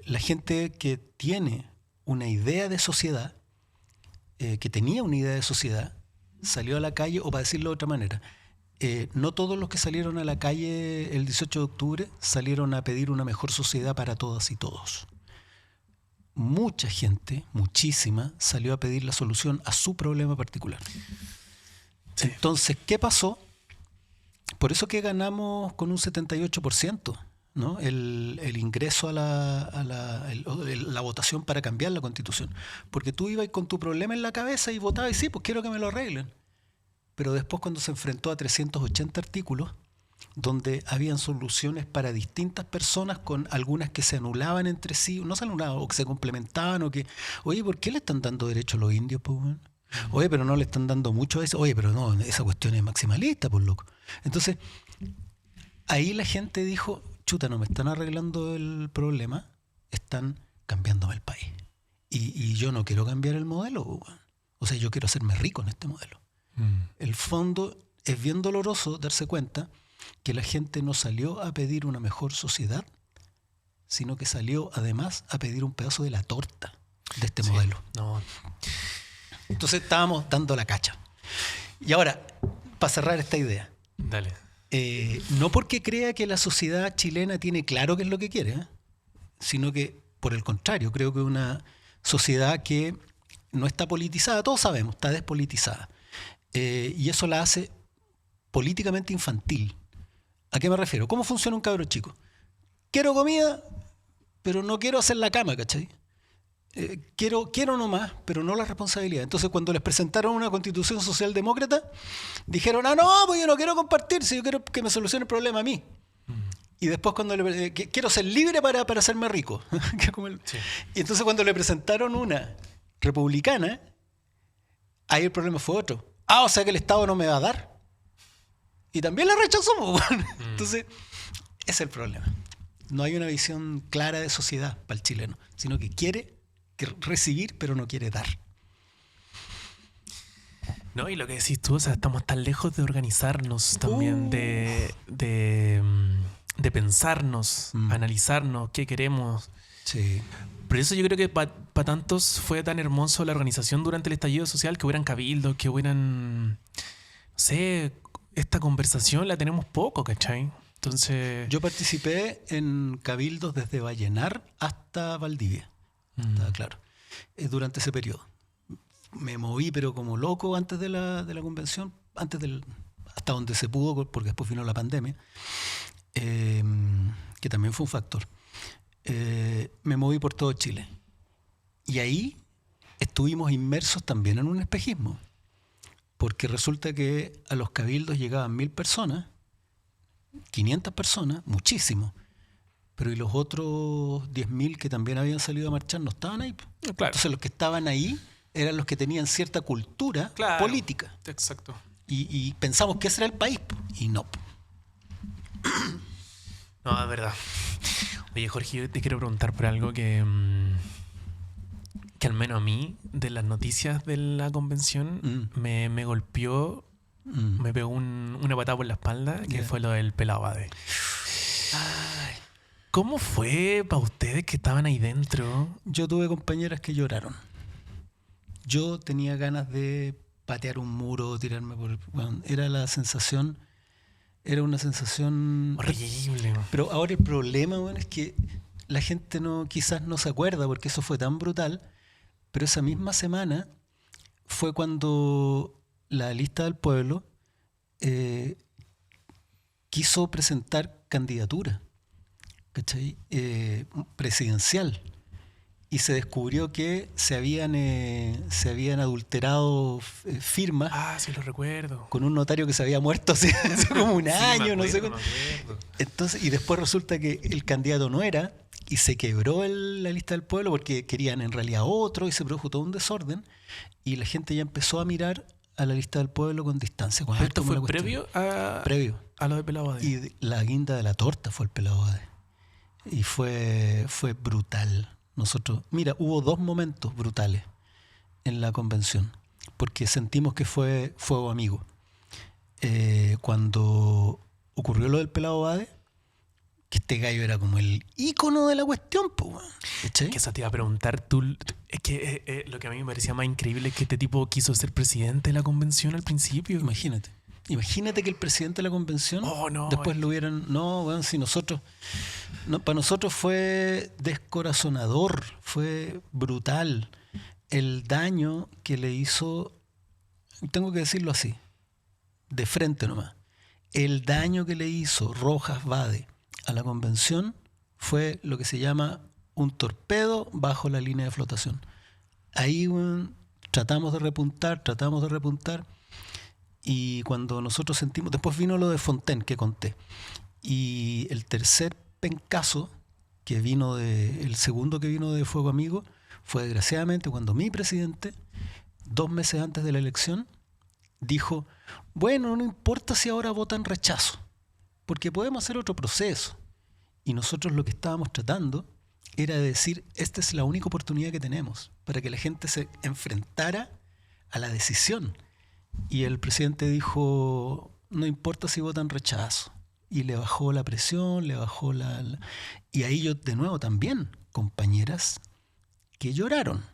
[SPEAKER 2] La gente que tiene una idea de sociedad, que tenía una idea de sociedad, salió a la calle, o para decirlo de otra manera, no todos los que salieron a la calle el 18 de octubre salieron a pedir una mejor sociedad para todas y todos. Mucha gente, muchísima, salió a pedir la solución a su problema particular. Sí. Entonces, ¿qué pasó? Por eso que ganamos con un 78%, ¿no? El ingreso a la votación para cambiar la Constitución. Porque tú ibas con tu problema en la cabeza y votabas y sí, pues quiero que me lo arreglen. Pero después cuando se enfrentó a 380 artículos, donde habían soluciones para distintas personas, con algunas que se anulaban entre sí, no se anulaban, o que se complementaban, o que, oye, ¿por qué le están dando derecho a los indios, pues, bueno? Oye, pero no le están dando mucho a eso. Oye, pero no, esa cuestión es maximalista, por loco. Entonces, ahí la gente dijo, chuta, no me están arreglando el problema, están cambiándome el país. Y yo no quiero cambiar el modelo, bueno. O sea, yo quiero hacerme rico en este modelo. El fondo es bien doloroso darse cuenta que la gente no salió a pedir una mejor sociedad, sino que salió además a pedir un pedazo de la torta de este modelo. No. Entonces estábamos dando la cacha. Y ahora, para cerrar esta idea.
[SPEAKER 1] Dale.
[SPEAKER 2] No porque crea que la sociedad chilena tiene claro qué es lo que quiere, sino que, por el contrario, creo que es una sociedad que no está politizada, todos sabemos, está despolitizada. Y eso la hace políticamente infantil. ¿A qué me refiero? ¿Cómo funciona un cabro chico? Quiero comida, pero no quiero hacer la cama, ¿cachai? Quiero nomás, pero no la responsabilidad. Entonces, cuando les presentaron una constitución socialdemócrata, dijeron, no, pues yo no quiero compartir, si yo quiero que me solucione el problema a mí. Y después cuando quiero ser libre para hacerme rico. Sí. Y entonces cuando le presentaron una republicana, ahí el problema fue otro. O sea que el Estado no me va a dar. Y también la rechazó, po, weón. Entonces, ese es el problema. No hay una visión clara de sociedad para el chileno, sino que quiere recibir, pero no quiere dar.
[SPEAKER 1] No, y lo que decís tú, o sea, estamos tan lejos de organizarnos también, de pensarnos, analizarnos, qué queremos.
[SPEAKER 2] Sí.
[SPEAKER 1] Por eso yo creo que para tantos fue tan hermoso la organización durante el estallido social, que hubieran cabildos, que hubieran, no sé, esta conversación la tenemos poco, ¿cachai? Entonces...
[SPEAKER 2] Yo participé en cabildos desde Vallenar hasta Valdivia, está claro, durante ese periodo. Me moví pero como loco antes de la convención, hasta donde se pudo, porque después vino la pandemia, que también fue un factor. Me moví por todo Chile. Y ahí estuvimos inmersos también en un espejismo, porque resulta que a los cabildos llegaban 1000 personas, 500 personas, muchísimo, pero y los otros 10.000 que también habían salido a marchar no estaban ahí.
[SPEAKER 1] Claro.
[SPEAKER 2] Entonces los que estaban ahí eran los que tenían cierta cultura política.
[SPEAKER 1] Exacto.
[SPEAKER 2] Y pensamos que ese era el país, y no.
[SPEAKER 1] No, es verdad. Oye, Jorge, yo te quiero preguntar por algo que al menos a mí, de las noticias de la convención, me golpeó, me pegó una patada por la espalda, que fue lo del Pelao Bade. ¿Cómo fue para ustedes que estaban ahí dentro?
[SPEAKER 2] Yo tuve compañeras que lloraron. Yo tenía ganas de patear un muro, tirarme por... Bueno, era una sensación
[SPEAKER 1] horrible.
[SPEAKER 2] Pero ahora el problema, bueno, es que la gente quizás no se acuerda porque eso fue tan brutal, pero esa misma semana fue cuando la lista del pueblo quiso presentar candidatura, ¿cachai? Presidencial. Y se descubrió que se habían adulterado firmas.
[SPEAKER 1] Ah, sí, lo recuerdo.
[SPEAKER 2] Con un notario que se había muerto hace como un año, no sé. Entonces, y después resulta que el candidato no era, y se quebró la lista del pueblo porque querían en realidad otro, y se produjo todo un desorden, y la gente ya empezó a mirar a la lista del pueblo con distancia.
[SPEAKER 1] ¿Pero esto fue previo a lo de Pelao Bade?
[SPEAKER 2] Y la guinda de la torta fue el Pelao Bade. Y fue brutal. Mira, hubo 2 momentos brutales en la convención, porque sentimos que fue fuego amigo. Cuando ocurrió lo del Pelao Bade, que este gallo era como el ícono de la cuestión, ¿cachai?
[SPEAKER 1] Que eso te iba a preguntar tú. Es que lo que a mí me parecía más increíble es que este tipo quiso ser presidente de la convención al principio.
[SPEAKER 2] Imagínate que el presidente de la convención después lo hubieran... No, bueno, si nosotros... No, para nosotros fue descorazonador, fue brutal el daño que le hizo, tengo que decirlo así, de frente nomás, el daño que le hizo Rojas Bade a la convención fue lo que se llama un torpedo bajo la línea de flotación. Ahí tratamos de repuntar, y cuando nosotros sentimos, después vino lo de Fontaine que conté, y el tercer pencazo que vino el segundo que vino de Fuego Amigo fue desgraciadamente cuando mi presidente, 2 meses antes de la elección, dijo: bueno, no importa si ahora votan rechazo, porque podemos hacer otro proceso. Y nosotros lo que estábamos tratando era de decir: esta es la única oportunidad que tenemos para que la gente se enfrentara a la decisión. Y el presidente dijo: no importa si votan rechazo. Y le bajó la presión, y ahí yo de nuevo también, compañeras que lloraron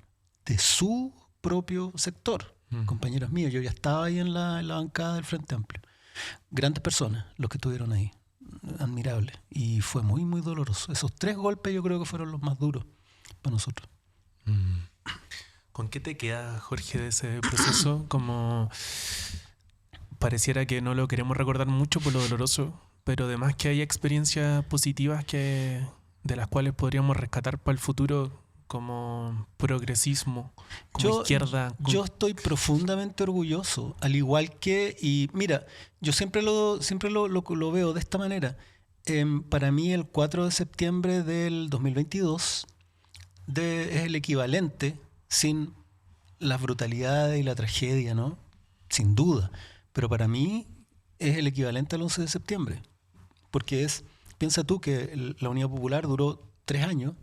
[SPEAKER 2] de su propio sector, compañeros míos, yo ya estaba ahí en la bancada del Frente Amplio. Grandes personas los que estuvieron ahí, admirables, y fue muy, muy doloroso. Esos 3 golpes yo creo que fueron los más duros para nosotros.
[SPEAKER 1] ¿Con qué te queda, Jorge, de ese proceso? Como pareciera que no lo queremos recordar mucho por lo doloroso, pero además que hay experiencias positivas de las cuales podríamos rescatar para el futuro, como progresismo, como izquierda.
[SPEAKER 2] Yo estoy profundamente orgulloso, al igual que, y mira, yo siempre lo veo de esta manera. Para mí el 4 de septiembre del 2022 es el equivalente, sin las brutalidades y la tragedia, ¿no? Sin duda. Pero para mí es el equivalente al 11 de septiembre. Porque piensa tú que la Unidad Popular duró 3 años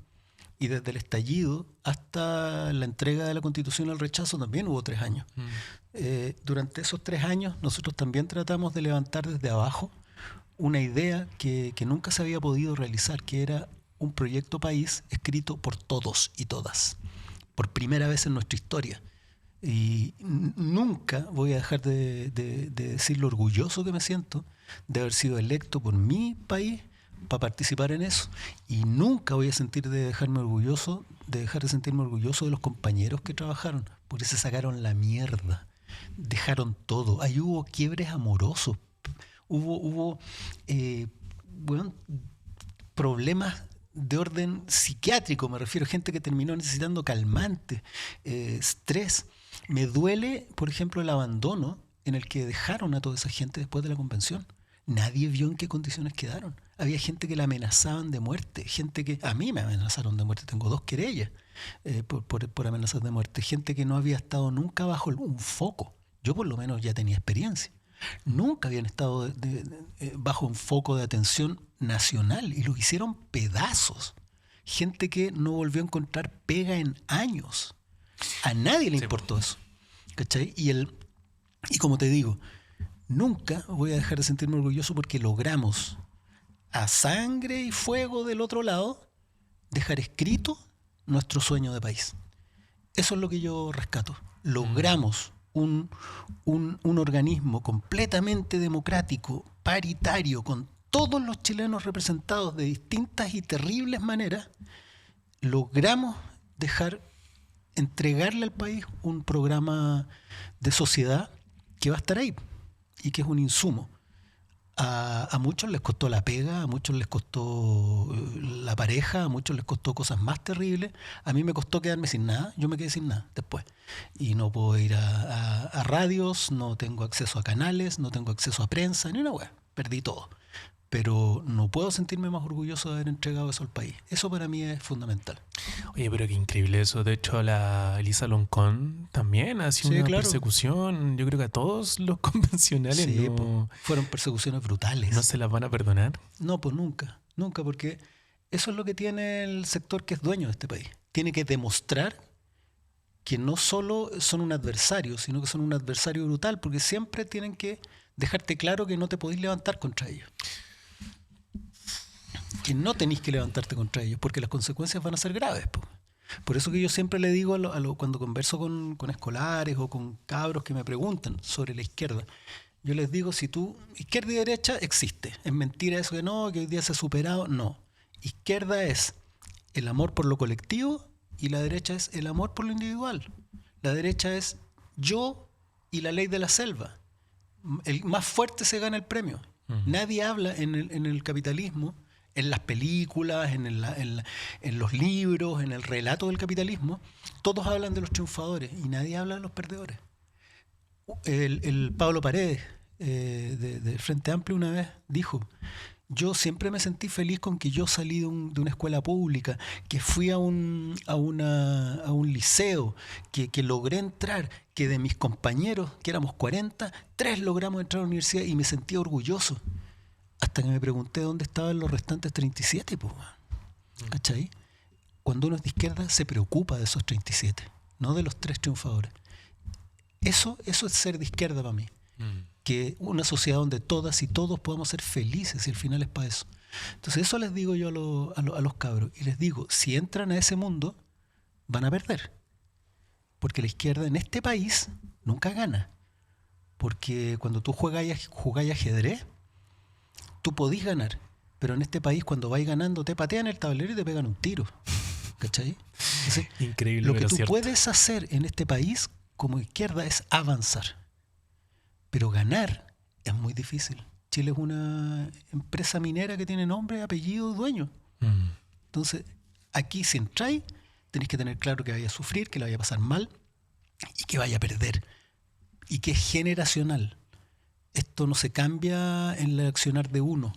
[SPEAKER 2] y desde el estallido hasta la entrega de la Constitución al rechazo también hubo 3 años. Durante esos 3 años nosotros también tratamos de levantar desde abajo una idea que nunca se había podido realizar, que era un proyecto país escrito por todos y todas, por primera vez en nuestra historia. Y nunca voy a dejar de decir lo orgulloso que me siento de haber sido electo por mi país para participar en eso. Y nunca voy a dejar de sentirme orgulloso de los compañeros que trabajaron, porque se sacaron la mierda, dejaron todo. Ahí hubo quiebres amorosos, hubo problemas de orden psiquiátrico, me refiero a gente que terminó necesitando calmantes, estrés. Me duele, por ejemplo, el abandono en el que dejaron a toda esa gente después de la convención. Nadie vio en qué condiciones quedaron. Había gente que la amenazaban de muerte, gente que a mí me amenazaron de muerte, tengo 2 querellas por amenazas de muerte, gente que no había estado nunca bajo un foco. Yo por lo menos ya tenía experiencia. Nunca habían estado bajo un foco de atención nacional y los hicieron pedazos. Gente que no volvió a encontrar pega en años. A nadie le importó eso. ¿Cachai? Y como te digo, nunca voy a dejar de sentirme orgulloso porque logramos, a sangre y fuego del otro lado, dejar escrito nuestro sueño de país. Eso es lo que yo rescato. Logramos un organismo completamente democrático, paritario, con todos los chilenos representados de distintas y terribles maneras. Logramos entregarle al país un programa de sociedad que va a estar ahí y que es un insumo. A muchos les costó la pega, a muchos les costó la pareja, a muchos les costó cosas más terribles. A mí me costó quedarme sin nada, yo me quedé sin nada después. Y no puedo ir a radios, no tengo acceso a canales, no tengo acceso a prensa, ni una hueá, perdí todo. Pero no puedo sentirme más orgulloso de haber entregado eso al país. Eso para mí es fundamental.
[SPEAKER 1] Oye, pero qué increíble eso. De hecho, la Elisa Loncón también ha sido una persecución. Yo creo que a todos los convencionales
[SPEAKER 2] fueron persecuciones brutales.
[SPEAKER 1] ¿No se las van a perdonar?
[SPEAKER 2] No, pues nunca. Nunca, porque eso es lo que tiene el sector que es dueño de este país. Tiene que demostrar que no solo son un adversario, sino que son un adversario brutal, porque siempre tienen que dejarte claro que no te podés levantar contra ellos. Que no tenéis que levantarte contra ellos, porque las consecuencias van a ser graves. Por eso que yo siempre le digo cuando converso con escolares o con cabros que me preguntan sobre la izquierda, yo les digo, si tú, izquierda y derecha existe. Es mentira eso que hoy día se ha superado. No. Izquierda es el amor por lo colectivo y la derecha es el amor por lo individual. La derecha es yo y la ley de la selva. El más fuerte se gana el premio. Nadie habla en el capitalismo, en las películas, en los libros, en el relato del capitalismo. Todos hablan de los triunfadores y nadie habla de los perdedores. El Pablo Paredes, de Frente Amplio, una vez dijo: yo siempre me sentí feliz con que yo salí de una escuela pública, que fui a un liceo, que logré entrar, que de mis compañeros, que éramos 40, 3 logramos entrar a la universidad y me sentía orgulloso. Hasta que me pregunté dónde estaban los restantes 37, pues. ¿Cachai? Cuando uno es de izquierda se preocupa de esos 37, no de los 3 triunfadores. Eso es ser de izquierda para mí. Que una sociedad donde todas y todos podamos ser felices, y al final es para eso. Entonces eso les digo yo a los cabros, y les digo, si entran a ese mundo van a perder, porque la izquierda en este país nunca gana, porque cuando tú jugáis ajedrez tú podís ganar, pero en este país cuando vais ganando te patean el tablero y te pegan un tiro. ¿Cachai? Entonces,
[SPEAKER 1] increíble,
[SPEAKER 2] lo que tú
[SPEAKER 1] cierto.
[SPEAKER 2] puedes hacer en este país como izquierda es avanzar. Pero ganar es muy difícil. Chile es una empresa minera que tiene nombre, apellido, dueño. Entonces, aquí si entráis, tenéis que tener claro que vaya a sufrir, que la vaya a pasar mal y que vaya a perder. Y que es generacional. Esto no se cambia en el accionar de uno.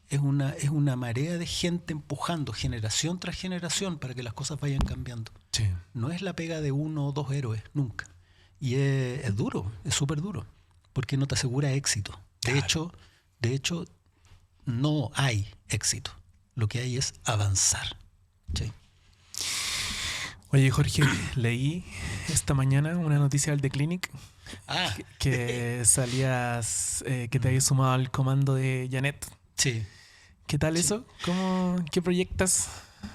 [SPEAKER 2] Es una marea de gente empujando generación tras generación para que las cosas vayan cambiando.
[SPEAKER 1] Sí.
[SPEAKER 2] No es la pega de 1 o 2 héroes, nunca. Y es duro, es súper duro. Porque no te asegura éxito. De hecho, no hay éxito. Lo que hay es avanzar. ¿Sí?
[SPEAKER 1] Oye, Jorge, leí esta mañana una noticia del The Clinic que salías, que te habías sumado al comando de Janet.
[SPEAKER 2] Sí.
[SPEAKER 1] ¿Qué tal eso? ¿Qué proyectas?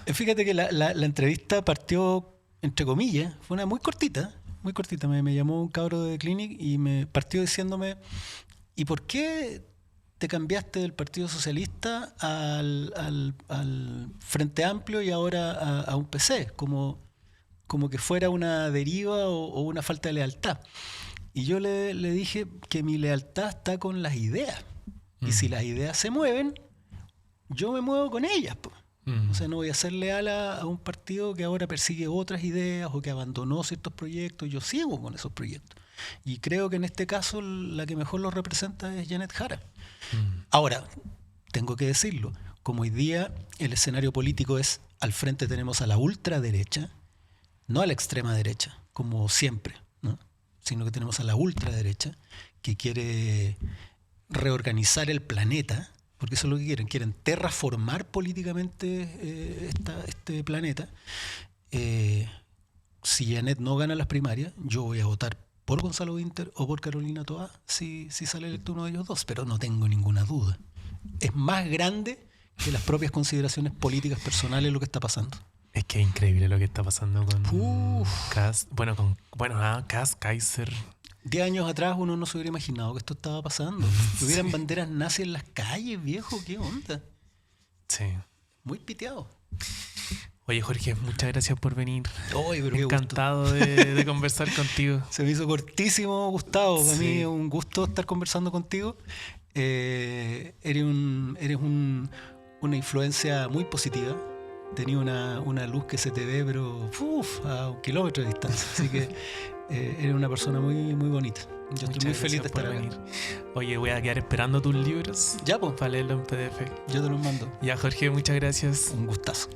[SPEAKER 2] Fíjate que la entrevista partió, entre comillas, fue una muy cortita. Me llamó un cabro de The Clinic y me partió diciéndome: ¿y por qué te cambiaste del Partido Socialista al Frente Amplio y ahora a un PC? Como que fuera una deriva o una falta de lealtad. Y yo le dije que mi lealtad está con las ideas. Y si las ideas se mueven, yo me muevo con ellas. O sea, no voy a ser leal a un partido que ahora persigue otras ideas o que abandonó ciertos proyectos. Yo sigo con esos proyectos. Y creo que en este caso la que mejor lo representa es Janet Jara. Ahora, tengo que decirlo, como hoy día el escenario político es: al frente tenemos a la ultraderecha, no a la extrema derecha, como siempre, ¿no? Sino que tenemos a la ultraderecha que quiere reorganizar el planeta, porque eso es lo que quieren terraformar políticamente este planeta. Si Janet no gana las primarias, yo voy a votar por Gonzalo Winter o por Carolina Toá si sale electo uno de ellos dos, pero no tengo ninguna duda. Es más grande que las propias consideraciones políticas personales lo que está pasando.
[SPEAKER 1] Es que es increíble lo que está pasando con Kast. Kast, Kaiser.
[SPEAKER 2] 10 años atrás uno no se hubiera imaginado que esto estaba pasando. Que hubieran banderas nazis en las calles, viejo, ¿qué onda?
[SPEAKER 1] Sí.
[SPEAKER 2] Muy piteado.
[SPEAKER 1] Oye, Jorge, muchas gracias por venir.
[SPEAKER 2] Oye, pero
[SPEAKER 1] encantado de conversar contigo.
[SPEAKER 2] Se me hizo cortísimo, Gustavo. Para
[SPEAKER 1] Sí.
[SPEAKER 2] mí es un gusto estar conversando contigo. Eres una influencia muy positiva. Tenía una luz que se te ve, pero a 1 kilómetro de distancia. Así que eres una persona muy, muy bonita. Yo estoy muy feliz de estar aquí.
[SPEAKER 1] Oye, voy a quedar esperando tus libros.
[SPEAKER 2] Ya, pues.
[SPEAKER 1] Para leerlo en PDF.
[SPEAKER 2] Yo te los mando.
[SPEAKER 1] Ya, Jorge, muchas gracias.
[SPEAKER 2] Un gustazo.